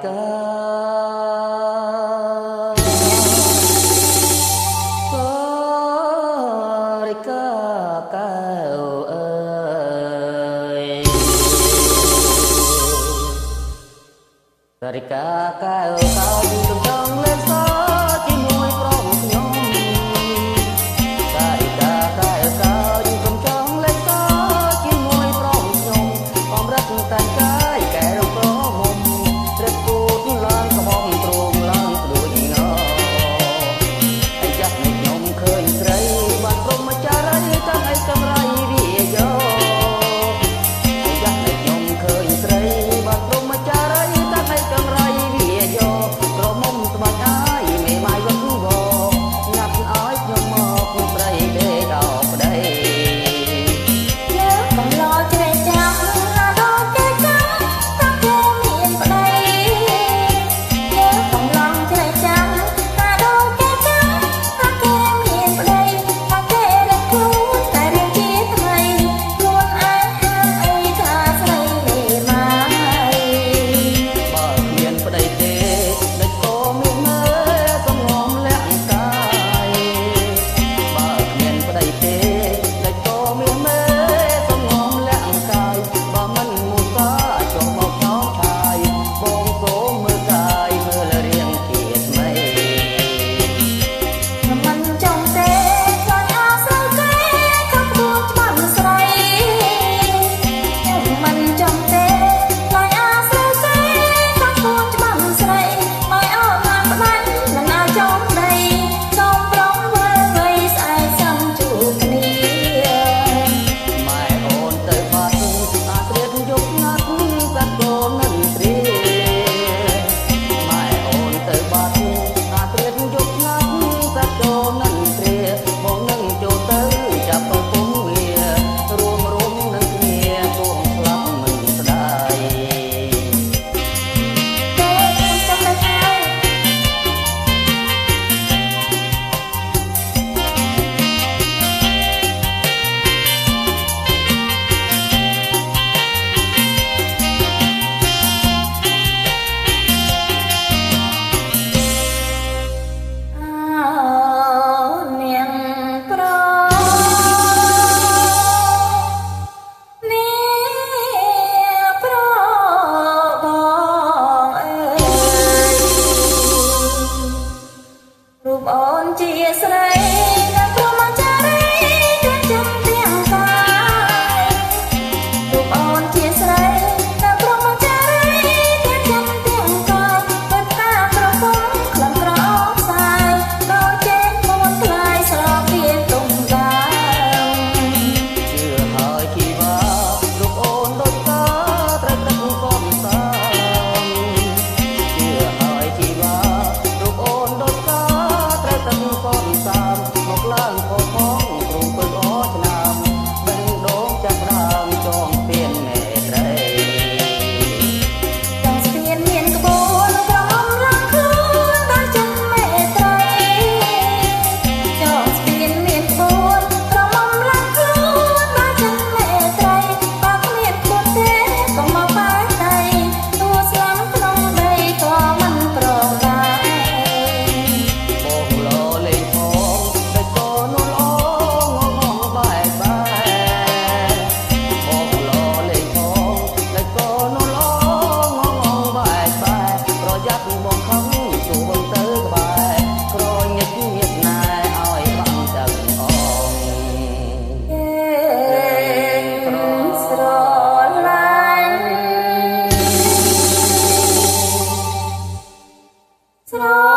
ការិកាកែវអើយរិកាកែវកោយកំចង់លេងសើជាមួយប្រុសខ្ញុំរិកាកែវកោយកំចង់លេងសើជាមួយប្រុសខ្ញុំបំរឹកតែកាយកែរំប្រមុំត្រឹកគូតឡើងក្បំទ្រង់ឡើងដូចងអាយ៉ាស់នេះខ្ញុំឃើញស្រីបានព្រមចារីតាំងឲ្យកម្រៃវាយោអាយ៉ាស់នេះខ្ញុំឃើញស្រីបានព្រមចារីតាំងឲ្យកម្រៃវាយោក្រមុំស្បាច់អាយមេម៉ាយវឹកវងាត់ឲ្យខ្ញុំមកព្រៃដេកអោប្តីលើកំឡោជ្រែកចាំណាដល់គេចាំតាគេមានប្តីលើកំឡោជ្រែកចាំណាដល់គេចាំតាគេមានប្តីតាគេរកខ្លួនតែរៀងជាថ្មីខ្លួនឯងហាអីថាស្រីលេម៉ាយបើគ្មានប្តីទេដឹកក៏មានមើលសំងំលាក់កាយបើគ្មានប្តីទេដឹកក៏មានមើលសំងំលាក់កាយបើមិនមូសាចុះមកចោលឆាយបងសូមមើលកាយមើលរៀងជាថ្មីមិនចង់ទេខ្លាចអាស្រ័យគេខំខ្លួនច្បាប់ស្រីមិនចង់ទេខ្លាចអាស្រ័យគេខំខ្លួនច្បាប់ស្រីឲ្យអត់បានផ្ដាច់មិនអាចចង់ដីសូមប្រងមើលវ័យស្អែកសឹងជួបគ្នាម៉ែអូនទៅបាត់អាត្រៀតយប់ណាត់កាត់កូននឹងព្រាម៉ែអូនទៅបាត់អាត្រៀតយប់ណាត់កាត់កូននឹងព្រាបងនឹងចូលទៅចាប់ពុំវារួមនឹងគ្នាគួងស្លាប់មិនស្ដាយទេចាំតែហើយនាងប្រនាងប្របងអើយរូបអូនជាស្រីនៅព្រមចារីទាំងចិត្តទាំងកាយរូបអូនជាស្រីនៅព្រមចារីទាំងចិត្តទាំងកាយពិតថាប្រពន្ធក្លំក្រអបសាយដោយចេញមុនថ្លៃស្រពាទុំដាវជឿហើយជីវ៉ារូបអូនដូចកាត្រូវទឹកកូនសាជឿហើយជីវ៉ារូបអូនដូចកាត្រូវទឹកកូនសាមកឡើងផផងគ្រូពឹកអឆ្នាំបេះដូងចាប់ដើមចងពៀនមេត្រីចង់ស្ពានមានក្បួនក្រមុំឡើងខ្លួនដោយចិត្តមេត្រីចង់ស្ពានមានក្បួនក្រមុំឡើងខ្លួនដោយចិត្តមេត្រីបើគ្មានក្បួនទេក៏មកបែកដៃទួស្លាំក្នុងដីក៏មិនប្រងដែរបងលលេងផងដូចកូននោះល្អងងបែកបែកបងលលេងផងដូចកូននោះល្អងងបែកបែកប្រយ័ត្នបងខំជួបទៅក្បែរក្រញឹកញៀតណែឲ្យបាំងដឹងអងស្រឡាញ់ស្រ